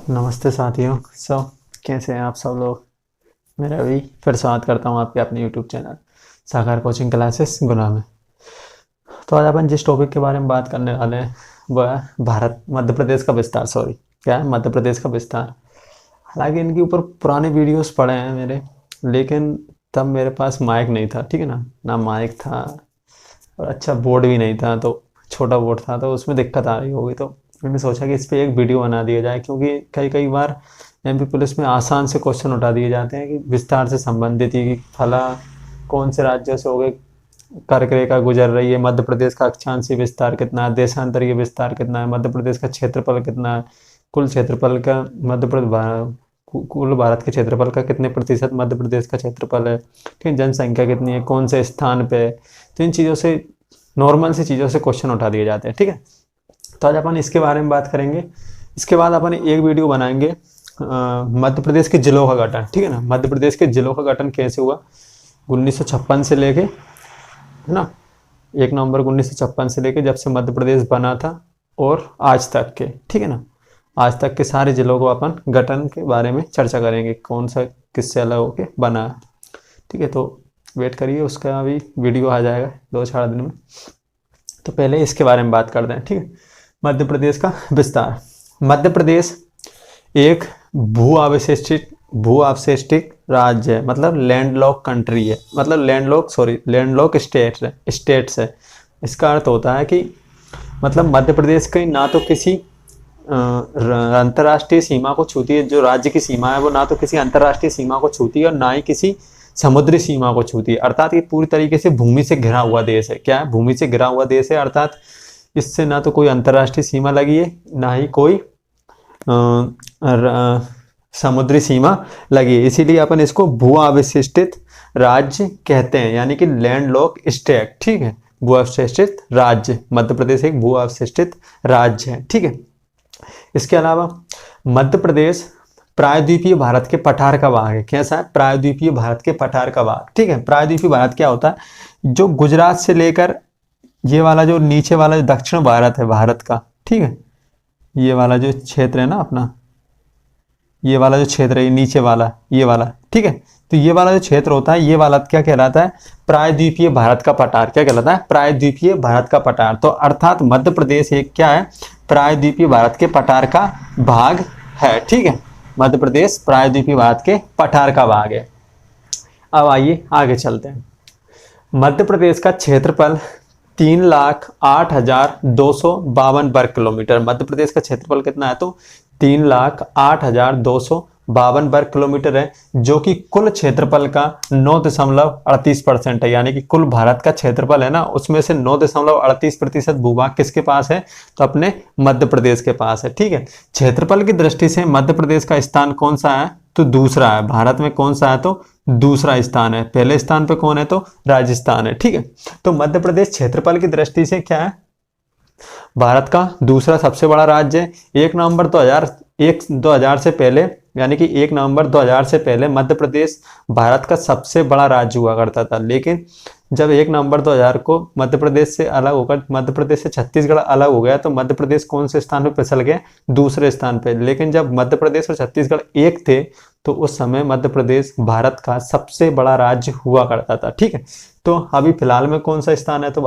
नमस्ते साथियों। कैसे हैं आप सब लोग। मेरा भी फिर स्वागत करता हूं आपके अपने यूट्यूब चैनल साकार कोचिंग क्लासेस गुना में। तो आज अपन जिस टॉपिक के बारे में बात करने वाले हैं वह है मध्य प्रदेश का विस्तार। क्या है? मध्य प्रदेश का विस्तार। हालांकि इनके ऊपर पुराने वीडियोस पड़े हैं मेरे, लेकिन तब मेरे पास माइक नहीं था, ठीक है ना, ना माइक था और अच्छा बोर्ड भी नहीं था, तो छोटा बोर्ड था तो उसमें दिक्कत आ रही होगी। तो मैंने सोचा कि इस पर एक वीडियो बना दिया जाए, क्योंकि कई कई बार एमपी पुलिस में आसान से क्वेश्चन उठा दिए जाते हैं कि विस्तार से संबंधित ही कि फला कौन से राज्यों से हो गए कर्क रेखा गुजर रही है, मध्य प्रदेश का अक्षांशीय विस्तार कितना है, देशांतरीय विस्तार कितना है, मध्य प्रदेश का क्षेत्रफल कितना है, कुल क्षेत्रफल का मध्य प्रदेश कुल भारत के क्षेत्रफल का कितने प्रतिशत मध्य प्रदेश का क्षेत्रफल है, ठीक है, जनसंख्या कितनी है, कौन से स्थान पे है। तो इन चीज़ों से, नॉर्मल सी चीज़ों से क्वेश्चन उठा दिए जाते हैं, ठीक है। तो आज अपन इसके बारे में बात करेंगे। इसके बाद अपन एक वीडियो बनाएंगे मध्य प्रदेश के जिलों का गठन, ठीक है ना, मध्य प्रदेश के जिलों का गठन कैसे हुआ 1956 से लेके, है ना, 1 नवंबर 1956 से लेके जब से मध्य प्रदेश बना था और आज तक के, ठीक है ना, आज तक के सारे जिलों को अपन गठन के बारे में चर्चा करेंगे, कौन सा किससे अलग होके बना है, ठीक है। तो वेट करिए, उसका भी वीडियो आ जाएगा 2-4 दिन में। तो पहले इसके बारे में बात करते हैं, ठीक है। मध्य प्रदेश का विस्तार। मध्य प्रदेश एक भू अवशेषित राज्य है, मतलब लैंडलॉक कंट्री है, मतलब लैंडलॉक स्टेट्स है। इसका अर्थ होता है कि मतलब मध्य प्रदेश की ना तो किसी अंतर्राष्ट्रीय सीमा को छूती है, जो राज्य की सीमा है वो ना तो किसी अंतर्राष्ट्रीय सीमा को छूती है और ना ही किसी समुद्री सीमा को छूती है, अर्थात ये पूरी तरीके से भूमि से घिरा हुआ देश है। क्या है? भूमि से घिरा हुआ देश है, अर्थात इससे ना तो कोई अंतर्राष्ट्रीय सीमा लगी है ना ही कोई समुद्री सीमा लगी है, इसीलिए अपन इसको भू अवशेषित राज्य कहते हैं, यानी कि लैंडलॉक स्टेट, ठीक है, भू अवशेषित राज्य। मध्य प्रदेश एक भू अवशेषित राज्य है, ठीक है। इसके अलावा मध्य प्रदेश प्रायद्वीपीय भारत के पठार का भाग है। कैसा है? प्रायद्वीपीय भारत के पठार का भाग, ठीक है। प्रायद्वीपीय भारत क्या होता है? जो गुजरात से लेकर ये वाला जो नीचे वाला जो दक्षिण भारत है भारत का, ठीक है, ये वाला जो क्षेत्र है ना अपना, ये वाला जो क्षेत्र है नीचे वाला, ये वाला, ठीक है। तो ये वाला जो क्षेत्र होता है, ये वाला क्या कहलाता है? प्रायद्वीपीय भारत का पठार। क्या कहलाता है? प्रायद्वीपीय भारत का पठार। तो अर्थात मध्य प्रदेश एक क्या है? प्रायद्वीपीय भारत के पठार का भाग है, ठीक है। मध्य प्रदेश प्रायद्वीपीय भारत के पठार का भाग है। अब आइए आगे चलते हैं। मध्य प्रदेश का क्षेत्रफल 3,08,252 वर्ग किलोमीटर। मध्य प्रदेश का क्षेत्रफल कितना है? तो 3,08,252 वर्ग किलोमीटर है, जो कि कुल क्षेत्रफल का 9.38% है, यानी कि कुल भारत का क्षेत्रफल है ना, उसमें से 9.38% भूभाग किसके पास है? तो अपने मध्य प्रदेश के पास है, ठीक है। क्षेत्रफल की दृष्टि से मध्य प्रदेश का स्थान कौन सा है? तो दूसरा है। भारत में कौन सा है? तो दूसरा स्थान है। पहले स्थान पे कौन है? तो राजस्थान है, ठीक है। तो मध्य प्रदेश क्षेत्रफल की दृष्टि से क्या है? भारत का दूसरा सबसे बड़ा राज्य है। 1 नवंबर 2000 से पहले, यानी कि 1 नवंबर 2000 से पहले मध्य प्रदेश भारत का सबसे बड़ा राज्य हुआ करता था, लेकिन जब 1 नवंबर 2000 को मध्य प्रदेश से अलग होकर मध्य प्रदेश से छत्तीसगढ़ अलग हो गया, तो मध्य प्रदेश कौन से स्थान पर फिसल गया? दूसरे स्थान पे। लेकिन जब मध्य प्रदेश और छत्तीसगढ़ एक थे, तो उस समय मध्य प्रदेश भारत का सबसे बड़ा राज्य हुआ करता था, ठीक है। तो अभी फिलहाल में कौन सा स्थान है? तो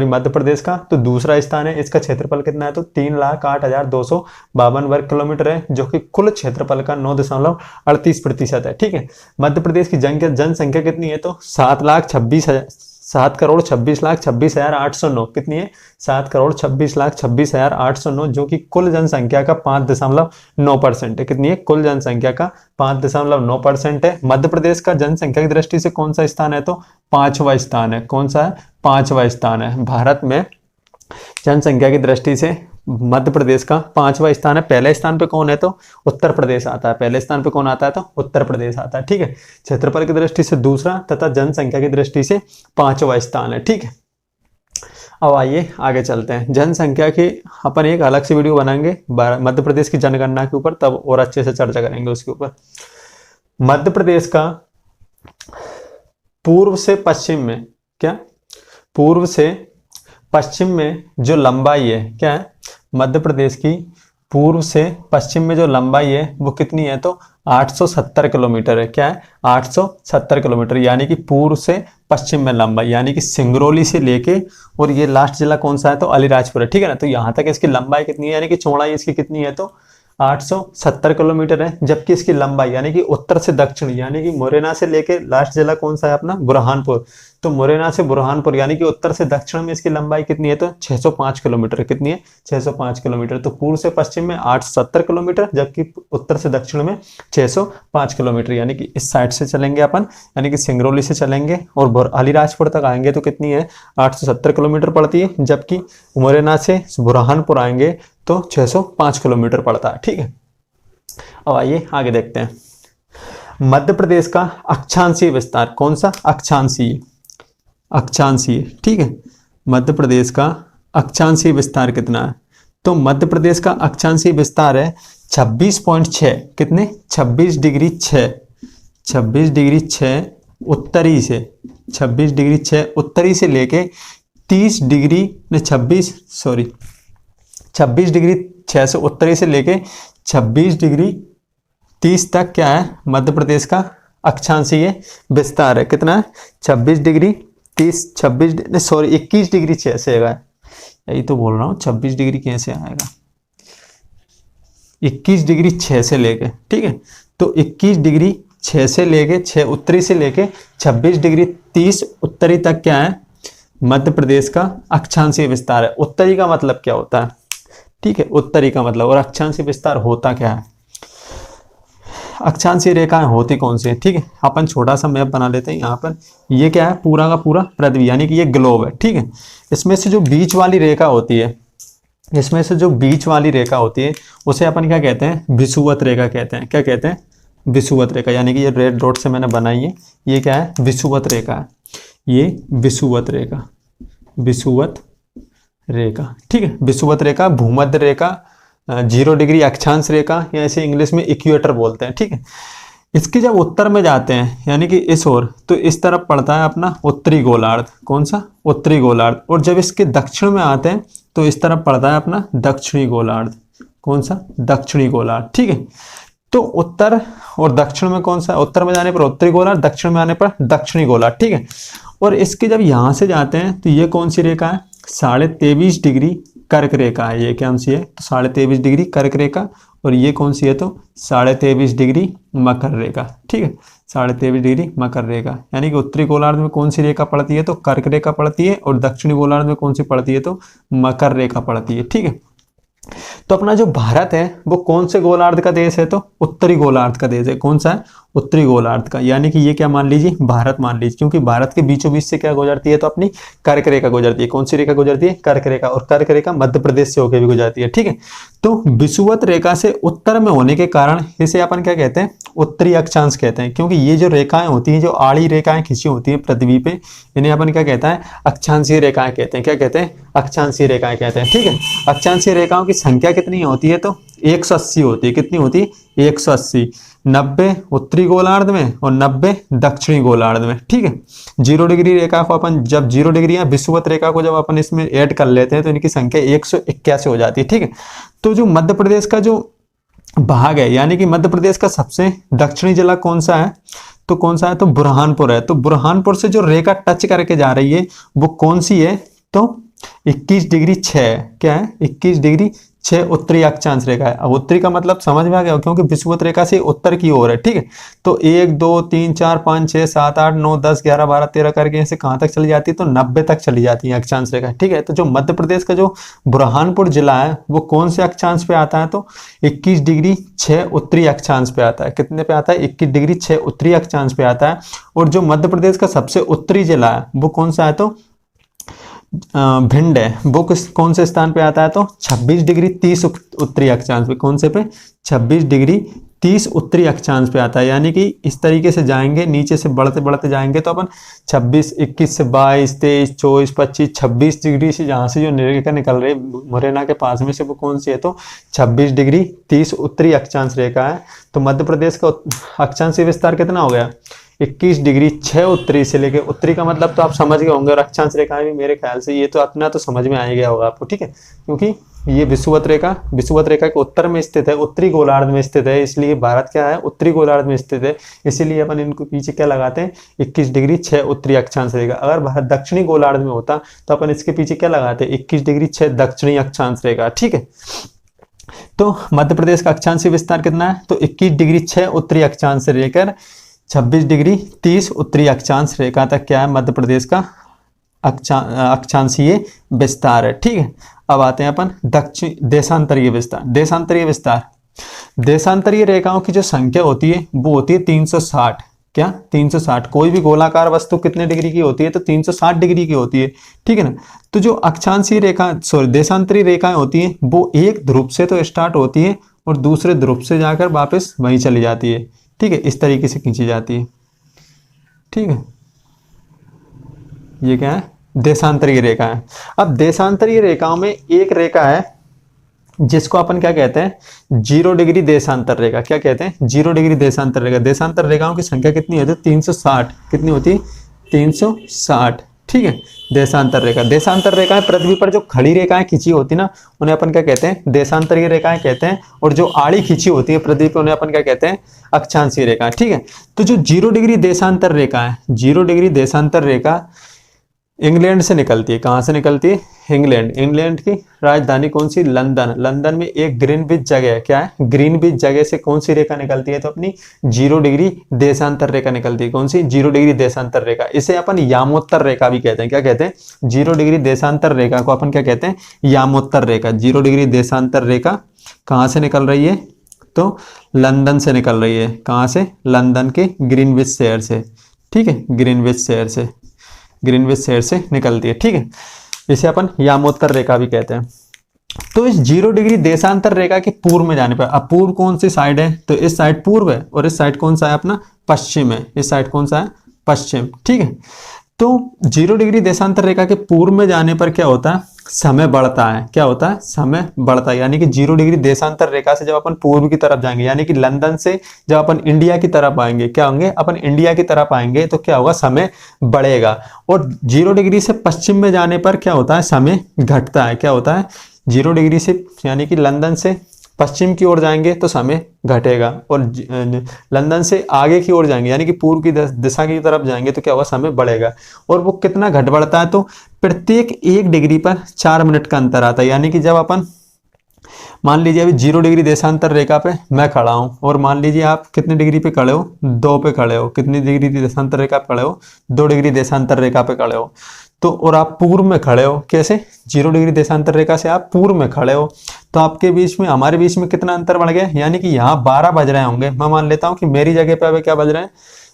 मध्य प्रदेश का तो दूसरा स्थान है। इसका क्षेत्रफल कितना है? तो 3,08,252 वर्ग किलोमीटर है, जो कि कुल क्षेत्रफल का 9.38% है, ठीक है। मध्य प्रदेश की जनसंख्या कितनी है? तो 7,26,26,809 कितनी है? 7,26,26,809, जो कि कुल जनसंख्या का 5.9% है। कितनी है? कुल जनसंख्या का 5.9% है। मध्य प्रदेश का जनसंख्या की दृष्टि से कौन सा स्थान है? तो 5वां स्थान है। कौन सा है? 5वां स्थान है। भारत में जनसंख्या की दृष्टि से मध्य प्रदेश का 5वां स्थान है। पहले स्थान पे कौन है? तो उत्तर प्रदेश आता है। पहले स्थान पे कौन आता है? तो उत्तर प्रदेश आता है, ठीक है। क्षेत्रफल की दृष्टि से दूसरा तथा जनसंख्या की दृष्टि से 5वां स्थान है, ठीक है। अब आइए आगे चलते हैं। जनसंख्या की अपन एक अलग से वीडियो बनाएंगे मध्य प्रदेश की जनगणना के ऊपर, तब और अच्छे से चर्चा करेंगे उसके ऊपर। मध्य प्रदेश का पूर्व से पश्चिम में, क्या पूर्व से पश्चिम में जो लंबाई है, क्या है? मध्य प्रदेश की पूर्व से पश्चिम में जो लंबाई है वो कितनी है, तो 870 किलोमीटर है। क्या है, 870 किलोमीटर, यानी कि पूर्व से पश्चिम में लंबाई, यानी कि सिंगरौली से लेके, और ये लास्ट जिला कौन सा है, तो अलीराजपुर है। ठीक है ना, तो यहाँ तक इसकी लंबाई कितनी है, यानी कि चौड़ाई इसकी कितनी है, तो 870 किलोमीटर है। जबकि इसकी लंबाई यानी कि उत्तर से दक्षिण, यानी कि मुरैना से लेके लास्ट जिला कौन सा है अपना, बुरहानपुर, तो मुरैना से बुरहानपुर यानी कि उत्तर से दक्षिण में इसकी लंबाई कितनी है, तो 605 किलोमीटर। कितनी है, 605 किलोमीटर। तो पूर्व से पश्चिम में 870 किलोमीटर, जबकि उत्तर से दक्षिण में 605 किलोमीटर, यानी कि इस साइड से चलेंगे अपन, यानी कि सिंगरौली से चलेंगे और अलीराजपुर तक आएंगे तो कितनी है, 870 किलोमीटर पड़ती है। जबकि मुरैना से बुरहानपुर आएंगे तो 605 किलोमीटर पड़ता है। ठीक है, अब आइए आगे देखते हैं। मध्य प्रदेश का अक्षांशीय विस्तार, कौन सा, अक्षांशीय, अक्षांशीय। ठीक है, मध्य प्रदेश का अक्षांशीय विस्तार कितना है, तो मध्य प्रदेश का अक्षांशीय विस्तार है 26.6, कितने, 26 डिग्री 6, 26 डिग्री 6 उत्तरी से, 26 डिग्री 6 उत्तरी से लेके 30 डिग्री ने 26 डिग्री 6 से उत्तरी से लेके 26 डिग्री 30 तक क्या है, मध्य प्रदेश का अक्षांशीय विस्तार है। कितना है, 26 डिग्री 30, 21 डिग्री 6 से आएगा, यही तो बोल रहा हूँ, 26 डिग्री कैसे आएगा, 21 डिग्री 6 से लेके। ठीक है, तो 21 डिग्री 6 से लेके 6 उत्तरी से लेके 26 डिग्री 30 उत्तरी तक क्या है, मध्य प्रदेश का अक्षांशीय विस्तार है। उत्तरी का मतलब क्या होता है, ठीक है, उत्तरी का मतलब, और अक्षांशीय विस्तार होता क्या है। अक्षांशीय रेखाएं होती कौन सी है, ठीक है, अपन छोटा सा मैप बना लेते हैं यहाँ पर। ये क्या है, पूरा का पूरा पृथ्वी, यानी कि ये ग्लोब है। ठीक है, इसमें से जो बीच वाली रेखा होती है, इसमें से जो बीच वाली रेखा होती है उसे अपन क्या कहते हैं, विषुवत रेखा कहते हैं। क्या कहते हैं, विषुवत रेखा, यानी कि ये रेड डॉट से मैंने बनाई है, ये क्या है, विषुवत रेखा है, ये विषुवत रेखा, विषुवत रेखा। ठीक है, विषुवत रेखा, भूमध्य रेखा, 0 डिग्री अक्षांश रेखा, या इसे इंग्लिश में इक्वेटर बोलते हैं। ठीक है, इसके जब उत्तर में जाते हैं यानी कि इस ओर, तो इस तरफ पड़ता है अपना उत्तरी गोलार्ध, कौन सा, उत्तरी गोलार्ध। और जब इसके दक्षिण में आते हैं तो इस तरफ पड़ता है अपना दक्षिणी गोलार्ध, कौन सा, दक्षिणी गोलार्ध। ठीक है, तो उत्तर और दक्षिण में कौन सा, उत्तर में जाने पर उत्तरी गोलार्ध, दक्षिण में आने पर दक्षिणी गोलार्ध। ठीक है, और इसके जब यहां से जाते हैं तो ये कौन सी रेखा है, 23.5 डिग्री कर्क रेखा है। ये कौन सी है, तो 23.5 डिग्री कर्क रेखा, और ये कौन सी है, तो 23.5 डिग्री मकर रेखा। ठीक है, 23.5 डिग्री मकर रेखा, यानी कि उत्तरी गोलार्ध में कौन सी रेखा पड़ती है, तो कर्क रेखा पड़ती है, और दक्षिणी गोलार्ध में कौन सी पड़ती है, तो मकर रेखा पड़ती है। ठीक है, तो अपना जो भारत है वो कौन से गोलार्ध का देश है, तो उत्तरी गोलार्ध का देश है। कौन सा है, उत्तरी गोलार्ध का, यानी कि ये क्या मान लीजिए, भारत मान लीजिए, क्योंकि भारत के बीचों बीच से क्या गुजरती है, तो अपनी कर्क रेखा गुजरती है। कौन सी रेखा गुजरती है, कर्क रेखा, और कर्क रेखा मध्य प्रदेश से होकर भी गुजरती है। ठीक है, तो विषुवत रेखा से उत्तर में होने के कारण इसे अपन क्या कहते हैं, उत्तरी अक्षांश कहते हैं। क्योंकि ये जो रेखाएं होती हैं, जो आड़ी रेखाएं खींची होती हैं पृथ्वी पे, इन्हें अपन क्या कहता है, अक्षांशीय रेखाएं कहते हैं। क्या कहते हैं, अक्षांशीय रेखाएं कहते हैं। ठीक है, अक्षांशीय रेखाओं की संख्या कितनी होती है, तो 180 होती है। कितनी होती है, 180, 90 उत्तरी गोलार्ध में और 90 दक्षिणी गोलार्ध में। ठीक है, 0 डिग्री रेखा को अपन जब 0 डिग्री या विषुवत रेखा को जब अपन इसमें ऐड कर लेते हैं तो इनकी संख्या 181 हो जाती है। ठीक है, तो जो मध्य प्रदेश का जो भाग है, यानी कि मध्य प्रदेश का सबसे दक्षिणी जिला कौन सा है, तो कौन सा है, तो बुरहानपुर है। तो बुरहानपुर से जो रेखा टच करके जा रही है वो कौन सी है, तो 21 डिग्री 6, क्या है, 21 डिग्री 6 उत्तरी अक्षांश रेखा है। अब उत्तरी का मतलब समझ में आ गया, क्योंकि विषुवत रेखा से उत्तर की ओर है। ठीक है, तो 1 2 3 4 5 6 7 8 9 10 11 12 13 करके ऐसे कहां तक चली जाती है, तो 90 तक चली जाती है अक्षांश रेखा। ठीक है, तो जो मध्य प्रदेश का जो बुरहानपुर जिला है वो कौन से अक्षांश पे आता है, तो 21 डिग्री 6 उत्तरी अक्षांश पे आता है। कितने पे आता है, 21 डिग्री 6 उत्तरी अक्षांश पे आता है। और जो मध्य प्रदेश का सबसे उत्तरी जिला है वो कौन सा है, तो भिंड है। वो कौन से स्थान पे आता है, तो 26 डिग्री 30 उत्तरी अक्षांश पे। कौन से पे, 26 डिग्री 30 उत्तरी अक्षांश पे आता है। यानी कि इस तरीके से जाएंगे, नीचे से बढ़ते बढ़ते जाएंगे तो अपन 26 21 से 22 23 24 25 26 डिग्री से जहां से जो रेखा निकल रही है मुरैना के पास में से वो कौन सी है, तो 26 डिग्री 30 उत्तरी अक्षांश रेखा है। तो मध्य प्रदेश का अक्षांशीय विस्तार कितना हो गया, 21 डिग्री 6 उत्तरी से लेके, उत्तरी का मतलब तो आप समझ गए होंगे, और अक्षांश रेखाएं भी मेरे ख्याल से ये तो अपना तो समझ में आ ही गया होगा आपको। ठीक है, क्योंकि ये विषुवत रेखा के उत्तर में स्थित है, उत्तरी गोलार्ध में स्थित है, इसलिए भारत क्या है, उत्तरी गोलार्ध में स्थित है। इसीलिए अपन इनको पीछे क्या लगाते हैं, 21 डिग्री 6 उत्तरी अक्षांश रेखा। अगर भारत दक्षिणी गोलार्ध में होता तो अपन इसके पीछे क्या लगाते, 21 डिग्री 6 दक्षिणी अक्षांश रेखा। ठीक है, तो मध्य प्रदेश का अक्षांशीय विस्तार कितना है, तो 21 डिग्री 6 उत्तरी अक्षांश से लेकर 26 डिग्री 30 उत्तरी अक्षांश रेखा तक क्या है, मध्य प्रदेश का अक्षांशीय विस्तार है। ठीक है, अब आते हैं अपन दक्षिण देशांतरीय विस्तार। देशांतरीय रेखाओं की जो संख्या होती है वो होती है 360। क्या 360? कोई भी गोलाकार वस्तु कितने डिग्री की होती है, तो 360 डिग्री की होती है। ठीक है ना, तो जो अक्षांशीय रेखा देशांतरीय रेखाएं होती हैं वो एक ध्रुव से तो स्टार्ट होती है और दूसरे ध्रुव से जाकर वापस वहीं चली जाती है। ठीक है, इस तरीके से खींची जाती है। ठीक है, ये क्या है, देशांतरीय रेखा है। अब देशांतरीय रेखाओं में एक रेखा है जिसको अपन क्या कहते हैं, 0 डिग्री देशांतर रेखा। क्या कहते हैं, 0 डिग्री देशांतर रेखा। देशांतर रेखाओं की संख्या कितनी होती है, 360। कितनी होती है, 360। ठीक है, देशांतर रेखाएं पृथ्वी पर जो खड़ी रेखाएं खींची होती ना, उन्हें अपन क्या कहते हैं, देशांतरीय रेखाएं कहते हैं। और जो आड़ी खींची होती है पृथ्वी पर, उन्हें अपन क्या कहते हैं, अक्षांशीय रेखाएं। ठीक है, तो जो 0 डिग्री देशांतर रेखा है, 0 डिग्री देशांतर रेखा इंग्लैंड से निकलती है। कहां से निकलती है, इंग्लैंड की राजधानी कौन सी, लंदन। लंदन में एक ग्रीनविच जगह है। क्या है, ग्रीनविच जगह से कौन सी रेखा निकलती है, तो अपनी 0 डिग्री देशांतर रेखा निकलती है। कौन सी, 0 डिग्री देशांतर रेखा। इसे अपन यामोत्तर रेखा भी कहते हैं। क्या कहते हैं, 0 डिग्री देशांतर रेखा को अपन क्या कहते हैं, यामोत्तर रेखा। 0 डिग्री देशांतर रेखा कहां से निकल रही है, तो लंदन से निकल रही है। कहां से, लंदन के ग्रीनविच शहर से। ठीक है, ग्रीनविच शहर से निकलती है। ठीक है, इसे अपन यामोत्तर रेखा भी कहते हैं। तो इस 0 डिग्री देशांतर रेखा के पूर्व में जाने पर, अब पूर्व कौन सी साइड है, तो इस साइड पूर्व है और इस साइड कौन सा है, अपना पश्चिम है। इस साइड कौन सा है, पश्चिम। ठीक है, तो 0 डिग्री देशांतर रेखा के पूर्व में जाने पर क्या होता है, समय बढ़ता है। क्या होता है, समय बढ़ता है। यानी कि 0 डिग्री देशांतर रेखा से जब अपन पूर्व की तरफ जाएंगे, यानी कि लंदन से जब अपन इंडिया की तरफ आएंगे, क्या होंगे, अपन इंडिया की तरफ आएंगे तो क्या होगा, समय बढ़ेगा। और 0 डिग्री से पश्चिम में जाने पर क्या होता है, समय घटता है। क्या होता है, 0 डिग्री से यानी कि लंदन से पश्चिम की ओर जाएंगे तो समय घटेगा, और लंदन से आगे की ओर जाएंगे यानी कि पूर्व की दिशा की तरफ जाएंगे तो क्या होगा, समय बढ़ेगा। और वो कितना घट बढ़ता है, तो प्रत्येक 1 डिग्री पर 4 मिनट का अंतर आता है। यानी कि जब अपन मान लीजिए अभी 0 डिग्री देशांतर रेखा पे मैं खड़ा हूं, और मान लीजिए आप कितने डिग्री पे खड़े हो, 2 पे खड़े हो। कितनी डिग्री देशांतर रेखा पे खड़े हो, 2 डिग्री देशांतर रेखा पे खड़े हो। तो और आप पूर्व में खड़े हो, कैसे, 0 डिग्री देशांतर रेखा से आप पूर्व में खड़े हो, तो आपके बीच में, हमारे बीच में कितना अंतर बढ़ गया, यानी कि यहाँ 12 बज रहे होंगे। मैं मान लेता हूँ कि मेरी जगह पे अभी क्या बज रहे हैं,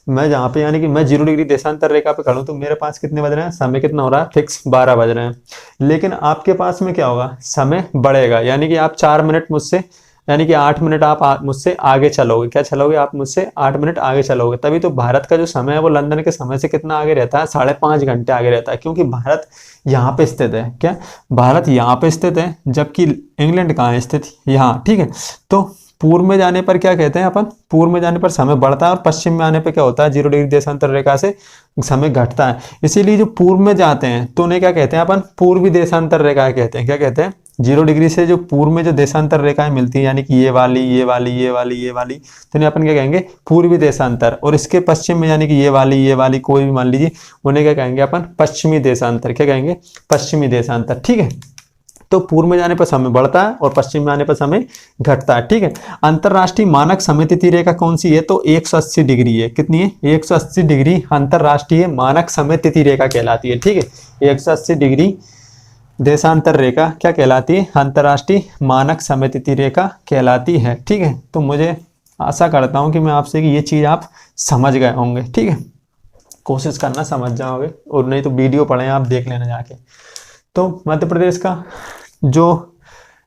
मैं जहाँ पे यानी कि मैं 0 डिग्री देशांतर रेखा पे खड़ा हूं, तो मेरे पास कितने बज रहे हैं, समय कितना हो रहा है, फिक्स 12 बज रहे हैं। लेकिन आपके पास में क्या होगा, समय बढ़ेगा। यानी कि आप 4 मिनट मुझसे, यानी कि 8 मिनट आप मुझसे आगे चलोगे। क्या चलोगे, आप मुझसे 8 मिनट आगे चलोगे। तभी तो भारत का जो समय है वो लंदन के समय से कितना आगे रहता है, 5.5 घंटे आगे रहता है, क्योंकि भारत यहाँ पे स्थित है। क्या, भारत यहाँ पे स्थित है, जबकि इंग्लैंड कहाँ है स्थित, यहाँ। ठीक है, तो पूर्व में जाने पर क्या कहते हैं अपन, पूर्व में जाने पर समय बढ़ता है, और पश्चिम में आने पर क्या होता है, 0 डिग्री देशांतर रेखा से समय घटता है। इसीलिए जो पूर्व में जाते हैं तो उन्हें क्या कहते हैं अपन, पूर्वी देशांतर रेखाएं कहते हैं। क्या कहते हैं, 0 डिग्री से जो पूर्व में जो देशांतर रेखाएं मिलती हैं, यानी कि ये वाली, ये वाली, ये वाली, ये वाली, तो इन्हें अपन क्या कहेंगे, पूर्वी देशांतर। और इसके पश्चिम में यानी कि ये वाली कोई भी मान लीजिए, उन्हें क्या कहेंगे अपन, पश्चिमी देशांतर। क्या कहेंगे, पश्चिमी देशांतर। ठीक है, तो पूर्व में जाने पर समय बढ़ता है और पश्चिम में आने पर समय घटता है। ठीक है, अंतरराष्ट्रीय मानक समतिथि रेखा कौन सी है, तो 180 डिग्री है। कितनी है, 180 डिग्री अंतरराष्ट्रीय मानक समतिथि रेखा कहलाती है। ठीक है, 180 डिग्री देशांतर रेखा क्या कहलाती है, अंतरराष्ट्रीय मानक समतिथि रेखा कहलाती है। ठीक है, तो मुझे आशा करता हूं कि मैं आपसे कि ये चीज आप समझ गए होंगे। ठीक है, कोशिश करना समझ जाओगे, और नहीं तो वीडियो पढ़े आप देख लेना जाके। तो मध्य प्रदेश का जो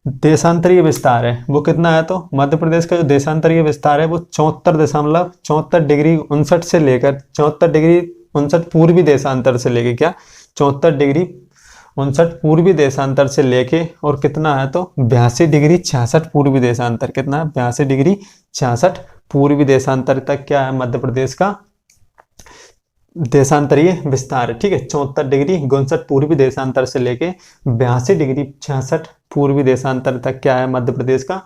देशांतरीय विस्तार है वो कितना है, तो मध्य प्रदेश का जो देशांतरीय विस्तार है वो 74 डिग्री 59 से लेकर 74 डिग्री 59 पूर्वी देशांतर से लेके, क्या 74 डिग्री 59 पूर्वी देशांतर से लेके, और कितना है, तो 82 डिग्री 66 पूर्वी देशांतर। कितना है, 82 डिग्री 66 पूर्वी देशांतर तक क्या है, मध्य प्रदेश का देशांतरीय विस्तार है, ठीक है। 74 डिग्री 59 पूर्वी देशांतर से लेके 82 डिग्री 66 पूर्वी देशांतर तक क्या है, मध्य प्रदेश का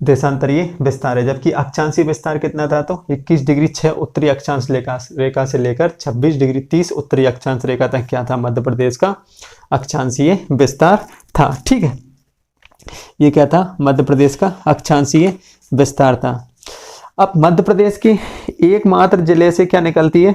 देशांतरीय विस्तार है। जबकि अक्षांशीय विस्तार कितना था, तो 21 डिग्री 6 उत्तरी अक्षांश रेखा से लेकर 26 डिग्री 30 उत्तरी अक्षांश रेखा तक क्या था, मध्य प्रदेश का अक्षांशीय विस्तार था, ठीक है। ये क्या था, मध्य प्रदेश का अक्षांशीय विस्तार था। अब मध्य प्रदेश की एकमात्र जिले से क्या निकलती है,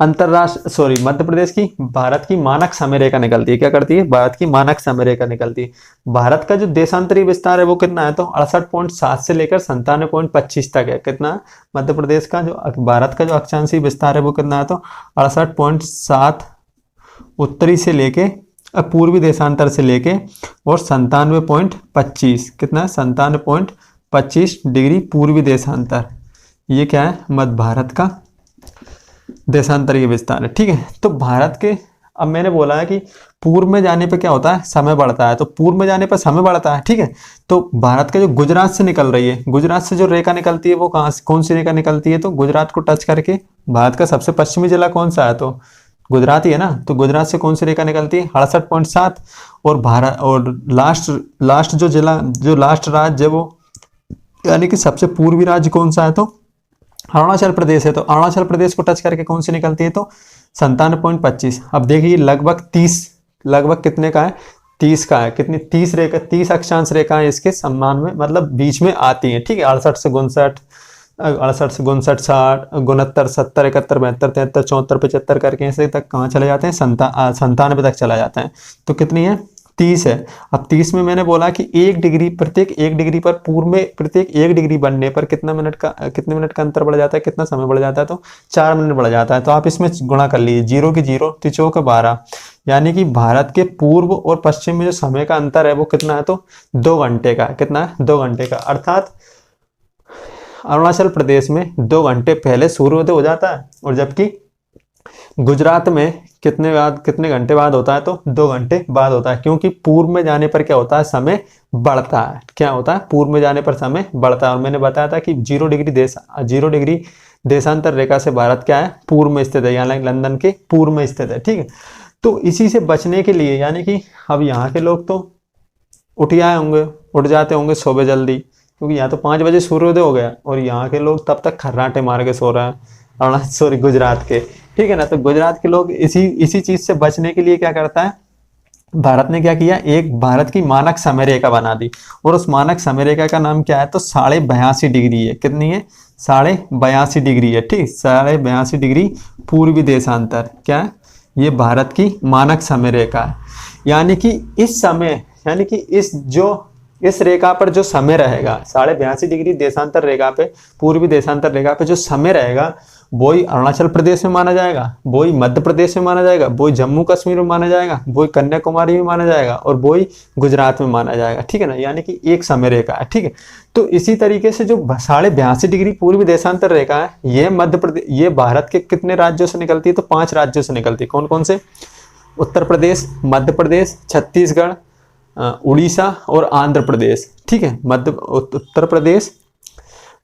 मध्य प्रदेश की भारत की मानक समय रेखा निकलती है। क्या करती है, भारत की मानक समय रेखा निकलती है। भारत का जो देशांतरीय विस्तार है वो कितना है, तो 68.7 से लेकर 97.25 तक है। कितना, मध्य प्रदेश का जो भारत का जो अक्षांशीय विस्तार है वो कितना है, तो 68.7 उत्तरी से लेके पूर्वी देशांतर से लेके और 97.25, कितना, 97.25 डिग्री पूर्वी देशांतर। ये क्या है, मध्य भारत का देशांतरीय विस्तार है, ठीक है। तो भारत के, अब मैंने बोला है कि पूर्व में जाने पे क्या होता है, समय बढ़ता है, तो पूर्व में जाने पर समय बढ़ता है, ठीक है। तो भारत का जो गुजरात से निकल रही है, गुजरात से जो रेखा निकलती है वो कहाँ से, कौन सी रेखा निकलती है, तो गुजरात को टच करके भारत का सबसे पश्चिमी जिला कौन सा है, तो गुजरात ही है ना। तो गुजरात से कौन सी रेखा निकलती है, 68.7। और भारत और लास्ट जो जिला, जो लास्ट राज्य है वो, यानी कि सबसे पूर्वी राज्य कौन सा है, तो अरुणाचल प्रदेश है। तो अरुणाचल प्रदेश को टच करके कौन सी निकलती है, तो 97.25। अब देखिए लगभग 30, लगभग कितने का है, 30 का है। कितनी, 30 रेखा, 30 अक्षांश रेखाएं इसके सम्मान में, मतलब बीच में आती हैं, ठीक है। 68 से 59, 68 से 59, 60, 69, 70, 71, 72, 73, 74, 75 करके ऐसे तक कहाँ चले जाते हैं, 97 तक चला जाता है। तो कितनी है, 30 है। अब 30 में मैंने बोला कि 1 डिग्री, प्रत्येक 1 डिग्री पर पूर्व में प्रत्येक 1 डिग्री बनने पर कितने मिनट का अंतर बढ़ जाता है, कितना समय बढ़ जाता है, तो 4 मिनट बढ़ जाता है। तो आप इसमें गुणा कर लीजिए, 0 की 0, 3 का 12, यानी कि भारत के पूर्व और पश्चिम में जो समय का अंतर है वो कितना है, तो 2 घंटे का। कितना है, 2 घंटे का। अर्थात अरुणाचल प्रदेश में 2 घंटे पहले सूर्योदय हो जाता है, और जबकि गुजरात में कितने घंटे बाद होता है, तो 2 घंटे बाद होता है। क्योंकि पूर्व में जाने पर क्या होता है, समय बढ़ता है। क्या होता है, पूर्व में जाने पर समय बढ़ता है। और मैंने बताया था कि 0 डिग्री देशांतर रेखा से भारत क्या है, पूर्व में स्थित है, यानी लंदन के पूर्व में स्थित है, ठीक है। तो इसी से बचने के लिए, यानी कि अब यहाँ के लोग तो उठ आए होंगे, उठ जाते होंगे सुबह जल्दी, क्योंकि यहाँ तो 5 बजे सूर्योदय हो गया, और यहाँ के लोग तब तक खर्राटे मार के सो रहे हैं, गुजरात के, ठीक है ना। तो गुजरात के लोग इसी चीज से बचने के लिए क्या करता है, भारत ने क्या किया, एक भारत की मानक समय रेखा बना दी। और उस मानक समय रेखा का नाम क्या है, तो 82.5 डिग्री है। कितनी है, 82.5 डिग्री है, ठीक, 82.5 डिग्री पूर्वी देशांतर। क्या है, ये भारत की मानक समय रेखा है। यानी कि इस समय, यानी कि इस रेखा पर जो समय रहेगा, 82.5 डिग्री देशांतर रेखा पे, पूर्वी देशांतर रेखा पे जो समय रहेगा, वही अरुणाचल प्रदेश में माना जाएगा, वही मध्य प्रदेश में माना जाएगा, वही जम्मू कश्मीर में माना जाएगा, वही कन्याकुमारी में माना जाएगा, और वही गुजरात में माना जाएगा, ठीक है ना। यानी कि एक समय रेखा है, ठीक है। तो इसी तरीके से जो 82.5 डिग्री पूर्वी देशांतर रेखा है, ये मध्य प्रदेश, ये भारत के कितने राज्यों से निकलती है, तो 5 राज्यों से निकलती है। कौन कौन से, उत्तर प्रदेश, मध्य प्रदेश, छत्तीसगढ़, उड़ीसा और आंध्र प्रदेश, ठीक है। उत्तर प्रदेश,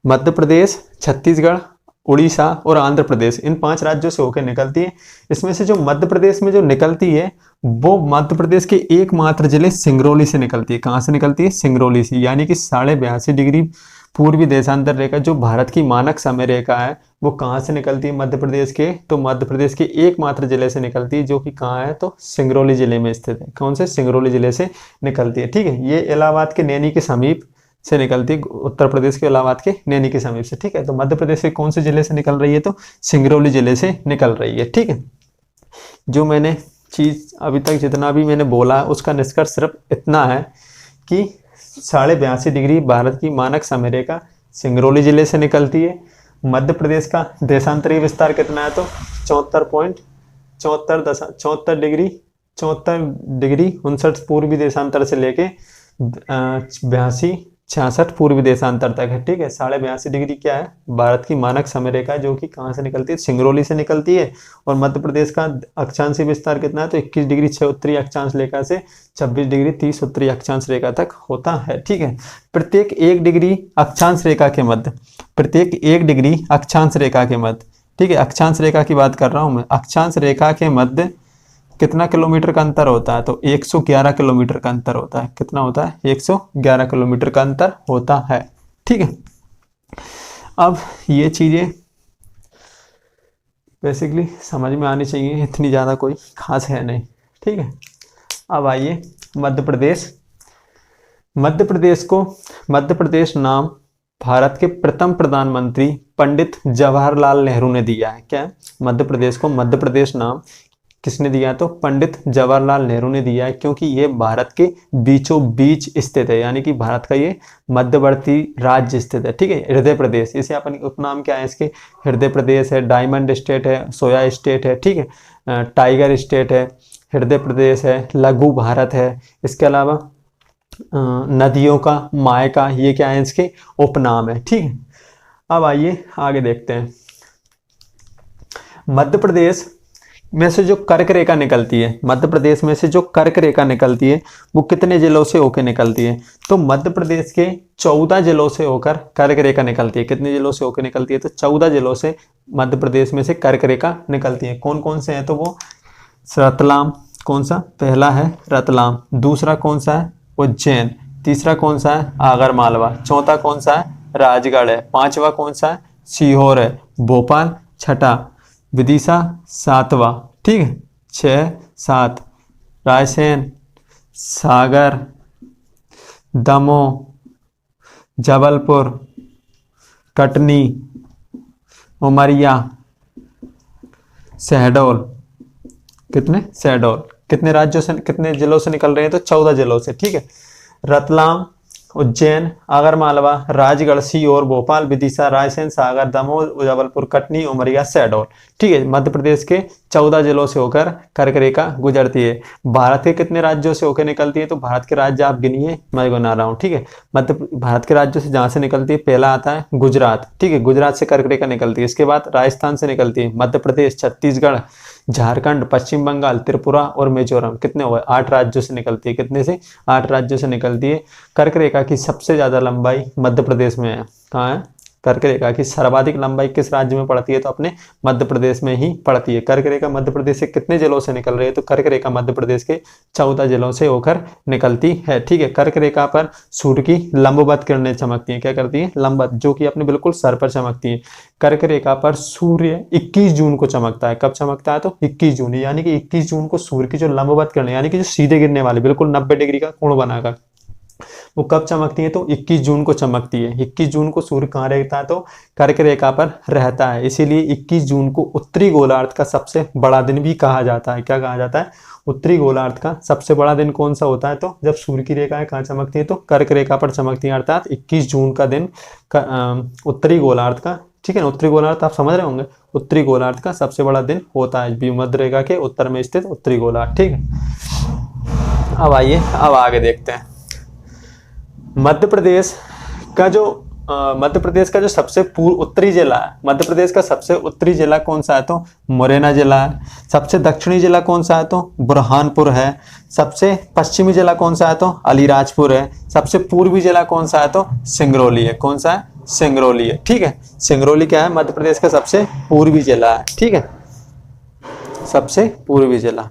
मध्य प्रदेश, छत्तीसगढ़, उड़ीसा और आंध्र प्रदेश, इन 5 राज्यों से होकर निकलती है। इसमें से जो मध्य प्रदेश में जो निकलती है, वो मध्य प्रदेश के एकमात्र जिले सिंगरौली से निकलती है। कहाँ से निकलती है, सिंगरौली से। यानी कि 82.5 डिग्री पूर्वी देशांतर रेखा जो भारत की मानक समय रेखा है, वो कहाँ से निकलती है, मध्य प्रदेश के, तो मध्य प्रदेश के एकमात्र जिले से निकलती है, जो कि कहाँ है, तो सिंगरौली जिले में स्थित है। कौन से, सिंगरौली जिले से निकलती है, ठीक है। ये इलाहाबाद के नैनी के समीप से निकलती है, उत्तर प्रदेश के इलाहाबाद के नैनी के समीप से, ठीक है। तो मध्य प्रदेश के कौन से जिले से निकल रही है, तो सिंगरौली जिले से निकल रही है, ठीक है। जो मैंने चीज अभी तक जितना भी मैंने बोला, उसका निष्कर्ष सिर्फ इतना है कि 82.5 डिग्री भारत की मानक समय रेखा सिंगरौली जिले से निकलती है। मध्य प्रदेश का देशांतरीय विस्तार कितना है, तो 74 डिग्री 59 पूर्वी देशांतर से लेके 82-66 पूर्वी देशांतर तक है, ठीक है। 82.5 डिग्री क्या है, भारत की मानक समय रेखा है, जो कि कहाँ से निकलती है, सिंगरौली से निकलती है। और मध्य प्रदेश का अक्षांशीय विस्तार कितना है, तो 21 डिग्री 6 उत्तरी अक्षांश रेखा से 26 डिग्री 30 उत्तरी अक्षांश रेखा तक होता है, ठीक है। प्रत्येक 1 डिग्री अक्षांश रेखा के मध्य, प्रत्येक 1 डिग्री अक्षांश रेखा के मध्य ठीक है, अक्षांश रेखा की बात कर रहा हूं मैं। अक्षांश रेखा के मध्य कितना किलोमीटर का अंतर होता है? तो 111 किलोमीटर का अंतर होता है। कितना होता है? 111 किलोमीटर का अंतर होता है। ठीक है, अब ये चीजें बेसिकली समझ में आनी चाहिए, इतनी ज़्यादा कोई खास है नहीं। ठीक है, अब आइए मध्य प्रदेश। मध्य प्रदेश नाम भारत के प्रथम प्रधानमंत्री पंडित जवाहरलाल नेहरू ने दिया है। क्या? मध्य प्रदेश को मध्य प्रदेश नाम किसने दिया? तो पंडित जवाहरलाल नेहरू ने दिया है, क्योंकि ये भारत के बीचों बीच स्थित है, यानी कि भारत का ये मध्यवर्ती राज्य स्थित है। ठीक है, हृदय प्रदेश, इसे अपन उपनाम क्या है इसके? हृदय प्रदेश है, डायमंड स्टेट है, सोया स्टेट है, ठीक है, टाइगर स्टेट है, हृदय प्रदेश है, लघु भारत है। इसके अलावा नदियों का मायका, ये क्या है? इसके उपनाम है। ठीक है, अब आइए आगे देखते हैं। मध्य प्रदेश में से जो कर्क रेखा निकलती है, मध्य प्रदेश में से जो कर्क रेखा निकलती है वो कितने जिलों से होकर निकलती है? तो मध्य प्रदेश के 14 जिलों से होकर कर्क रेखा निकलती है। कितने जिलों से होकर निकलती है? तो 14 जिलों से मध्य प्रदेश में से कर्क रेखा निकलती है। कौन कौन से हैं? तो वो रतलाम, कौन सा? पहला है रतलाम, दूसरा कौन सा है? उज्जैन, तीसरा कौन सा है? आगर मालवा, चौथा कौन सा है? राजगढ़ है, पांचवा कौन सा है? सीहोर है, भोपाल छठा, विदिशा सातवां, ठीक है, 6 7, रायसेन, सागर, दमोह, जबलपुर, कटनी, उमरिया, शहडोल। कितने? शहडोल। कितने राज्यों से, कितने जिलों से निकल रहे हैं? तो 14 जिलों से। ठीक है, रतलाम, उज्जैन, आगरमालवा, राजगढ़, सीहोर, भोपाल, विदिशा, रायसेन, सागर, दमोह, जबलपुर, कटनी, उमरिया, शहडोल। ठीक है, मध्य प्रदेश के 14 जिलों से होकर कर्क रेखा गुजरती है। भारत के कितने राज्यों से होकर निकलती है? तो भारत के राज्य आप गिनिए, मैं गिना रहा हूँ। ठीक है, भारत के राज्यों से जहां से निकलती है, पहला आता है गुजरात। ठीक है, गुजरात से कर्क रेखा निकलती है। इसके बाद राजस्थान से निकलती है, मध्य प्रदेश, छत्तीसगढ़, झारखंड, पश्चिम बंगाल, त्रिपुरा और मिजोरम। कितने हुए? 8 राज्यों से निकलती है। कितने से? 8 राज्यों से निकलती है। कर्क रेखा की सबसे ज्यादा लंबाई मध्य प्रदेश में है। कहाँ है? कर्क रेखा की सर्वाधिक लंबाई किस राज्य में पड़ती है? तो अपने मध्य प्रदेश में ही पड़ती है। कर्क रेखा मध्य प्रदेश से कितने जिलों से निकल रही है? तो कर्क रेखा मध्य प्रदेश के 14 जिलों से होकर निकलती है। ठीक है, कर्क रेखा पर सूर्य की लंबवत किरणें चमकती हैं। क्या करती हैं? लंबवत, जो कि अपने बिल्कुल सर पर चमकती है। कर्क रेखा पर सूर्य 21 जून को चमकता है। कब चमकता है? तो 21 जून, यानी कि 21 जून को सूर्य की जो लंबवत किरणें, यानी कि जो सीधे गिरने वाली, बिल्कुल 90 डिग्री का कोण बनाकर, वो कब चमकती है? तो 21 जून को चमकती है। 21 जून को सूर्य कहाँ रहता है? तो कर्क रेखा पर रहता है। इसीलिए 21 जून को उत्तरी गोलार्ध का सबसे बड़ा दिन भी कहा जाता है। क्या कहा जाता है? उत्तरी गोलार्ध का सबसे बड़ा दिन कौन सा होता है? तो जब सूर्य की रेखाएं कहाँ चमकती है? तो कर्क रेखा पर चमकती है, अर्थात 21 जून का दिन उत्तरी गोलार्ध का, ठीक है ना, उत्तरी गोलार्ध आप समझ रहे होंगे, उत्तरी गोलार्ध का सबसे बड़ा दिन होता है, भूमध्य रेखा के उत्तर में स्थित उत्तरी गोलार्ध। ठीक है, अब आइए, अब आगे देखते हैं। मध्य प्रदेश का जो सबसे उत्तरी जिला है, मध्य प्रदेश का सबसे उत्तरी जिला कौन सा है? तो मुरैना जिला है। सबसे दक्षिणी जिला कौन सा है? तो बुरहानपुर है। सबसे पश्चिमी जिला कौन सा है? तो अलीराजपुर है। सबसे पूर्वी जिला कौन सा है? तो सिंगरौली है। कौन सा है? सिंगरौली है। ठीक है, सिंगरौली क्या है? मध्य प्रदेश का सबसे पूर्वी जिला है। ठीक है, सबसे पूर्वी जिला।